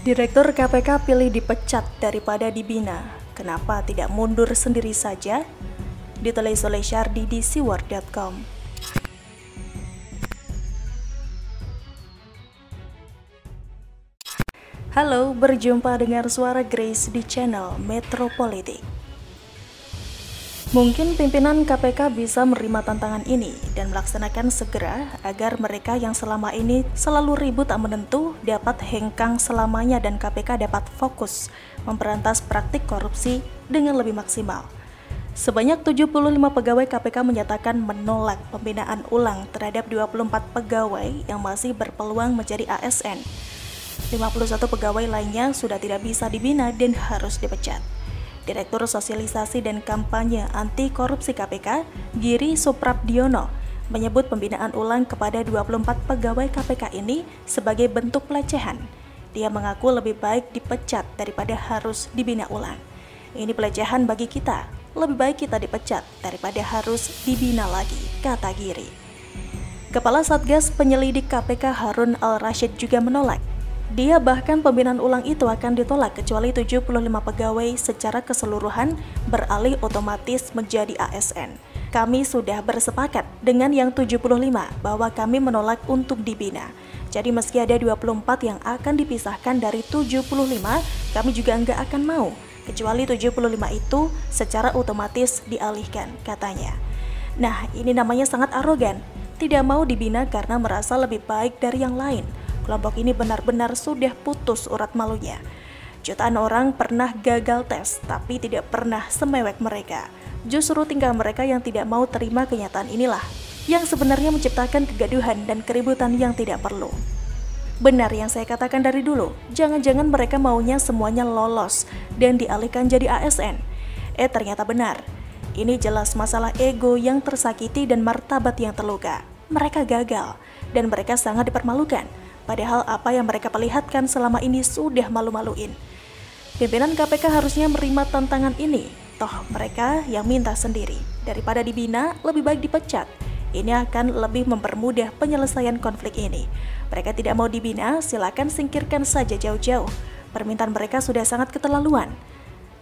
Direktur KPK pilih dipecat daripada dibina. Kenapa tidak mundur sendiri saja? Ditulis oleh Syardi di siwar.com. Halo, berjumpa dengan suara Grace di channel Metropolitik. Mungkin pimpinan KPK bisa menerima tantangan ini dan melaksanakan segera agar mereka yang selama ini selalu ribut tak menentu dapat hengkang selamanya dan KPK dapat fokus memberantas praktik korupsi dengan lebih maksimal. Sebanyak 75 pegawai KPK menyatakan menolak pembinaan ulang terhadap 24 pegawai yang masih berpeluang menjadi ASN. 51 pegawai lainnya sudah tidak bisa dibina dan harus dipecat. Direktur Sosialisasi dan Kampanye Anti Korupsi KPK, Giri Suprabdiono, menyebut pembinaan ulang kepada 24 pegawai KPK ini sebagai bentuk pelecehan. Dia mengaku lebih baik dipecat daripada harus dibina ulang. Ini pelecehan bagi kita, lebih baik kita dipecat daripada harus dibina lagi, kata Giri. Kepala Satgas Penyelidik KPK Harun Al-Rashid juga menolak. Dia bahkan pembinaan ulang itu akan ditolak kecuali 75 pegawai secara keseluruhan beralih otomatis menjadi ASN. Kami sudah bersepakat dengan yang 75 bahwa kami menolak untuk dibina. Jadi meski ada 24 yang akan dipisahkan dari 75, kami juga enggak akan mau, kecuali 75 itu secara otomatis dialihkan, katanya. Nah, ini namanya sangat arogan. Tidak mau dibina karena merasa lebih baik dari yang lain. Kelompok ini benar-benar sudah putus urat malunya. Jutaan orang pernah gagal tes, tapi tidak pernah semewek mereka. Justru tingkah mereka yang tidak mau terima kenyataan inilah yang sebenarnya menciptakan kegaduhan dan keributan yang tidak perlu. Benar yang saya katakan dari dulu, jangan-jangan mereka maunya semuanya lolos dan dialihkan jadi ASN. Ternyata benar. Ini jelas masalah ego yang tersakiti dan martabat yang terluka. Mereka gagal dan mereka sangat dipermalukan. Padahal apa yang mereka perlihatkan selama ini sudah malu-maluin. Pimpinan KPK harusnya menerima tantangan ini. Toh mereka yang minta sendiri. Daripada dibina, lebih baik dipecat. Ini akan lebih mempermudah penyelesaian konflik ini. Mereka tidak mau dibina, silakan singkirkan saja jauh-jauh. Permintaan mereka sudah sangat keterlaluan.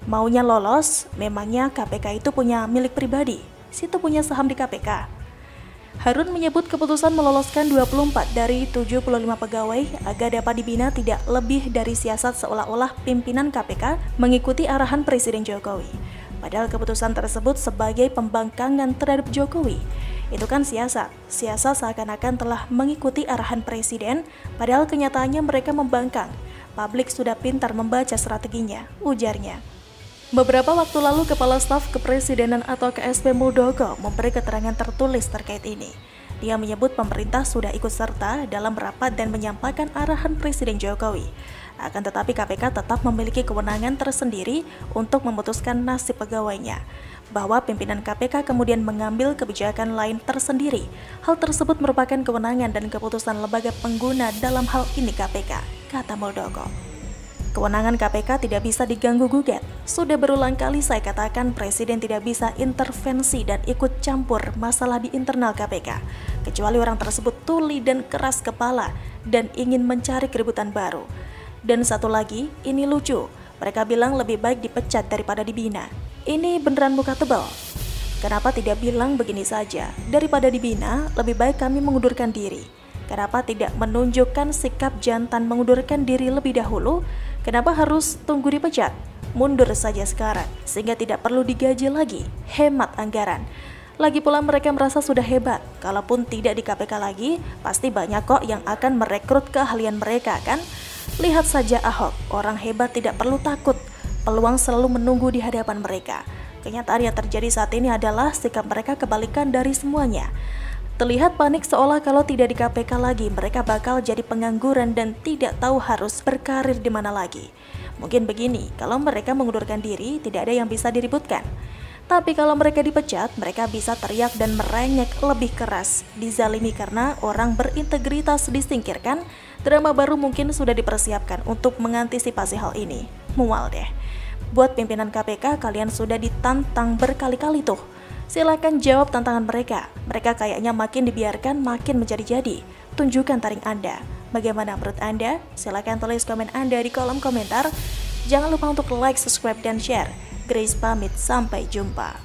Maunya lolos, memangnya KPK itu punya milik pribadi. Situ punya saham di KPK. Harun menyebut keputusan meloloskan 24 dari 75 pegawai agar dapat dibina tidak lebih dari siasat seolah-olah pimpinan KPK mengikuti arahan Presiden Jokowi. Padahal keputusan tersebut sebagai pembangkangan terhadap Jokowi. Itu kan siasat. Siasat seakan-akan telah mengikuti arahan Presiden, padahal kenyataannya mereka membangkang. Publik sudah pintar membaca strateginya, ujarnya. Beberapa waktu lalu, Kepala Staf Kepresidenan atau KSP Muldoko memberi keterangan tertulis terkait ini. Dia menyebut pemerintah sudah ikut serta dalam rapat dan menyampaikan arahan Presiden Jokowi. Akan tetapi KPK tetap memiliki kewenangan tersendiri untuk memutuskan nasib pegawainya. Bahwa pimpinan KPK kemudian mengambil kebijakan lain tersendiri. Hal tersebut merupakan kewenangan dan keputusan lembaga pengguna dalam hal ini KPK, kata Muldoko. Kewenangan KPK tidak bisa diganggu-gugat. Sudah berulang kali saya katakan Presiden tidak bisa intervensi dan ikut campur masalah di internal KPK, kecuali orang tersebut tuli dan keras kepala dan ingin mencari keributan baru. Dan satu lagi, ini lucu. Mereka bilang lebih baik dipecat daripada dibina. Ini beneran muka tebal. Kenapa tidak bilang begini saja? Daripada dibina, lebih baik kami mengundurkan diri. Kenapa tidak menunjukkan sikap jantan mengundurkan diri lebih dahulu? Kenapa harus tunggu dipecat? Mundur saja sekarang, sehingga tidak perlu digaji lagi. Hemat anggaran. Lagi pula mereka merasa sudah hebat. Kalaupun tidak di KPK lagi, pasti banyak kok yang akan merekrut keahlian mereka kan? Lihat saja Ahok, orang hebat tidak perlu takut. Peluang selalu menunggu di hadapan mereka. Kenyataan yang terjadi saat ini adalah sikap mereka kebalikan dari semuanya. Terlihat panik seolah kalau tidak di KPK lagi, mereka bakal jadi pengangguran dan tidak tahu harus berkarir di mana lagi. Mungkin begini, kalau mereka mengundurkan diri, tidak ada yang bisa diributkan. Tapi kalau mereka dipecat, mereka bisa teriak dan merengek lebih keras. Dizalimi karena orang berintegritas disingkirkan, drama baru mungkin sudah dipersiapkan untuk mengantisipasi hal ini. Mual deh. Buat pimpinan KPK, kalian sudah ditantang berkali-kali tuh. Silakan jawab tantangan mereka. Mereka kayaknya makin dibiarkan makin menjadi-jadi. Tunjukkan taring Anda. Bagaimana menurut Anda? Silahkan tulis komen Anda di kolom komentar. Jangan lupa untuk like, subscribe, dan share. Grace pamit, sampai jumpa.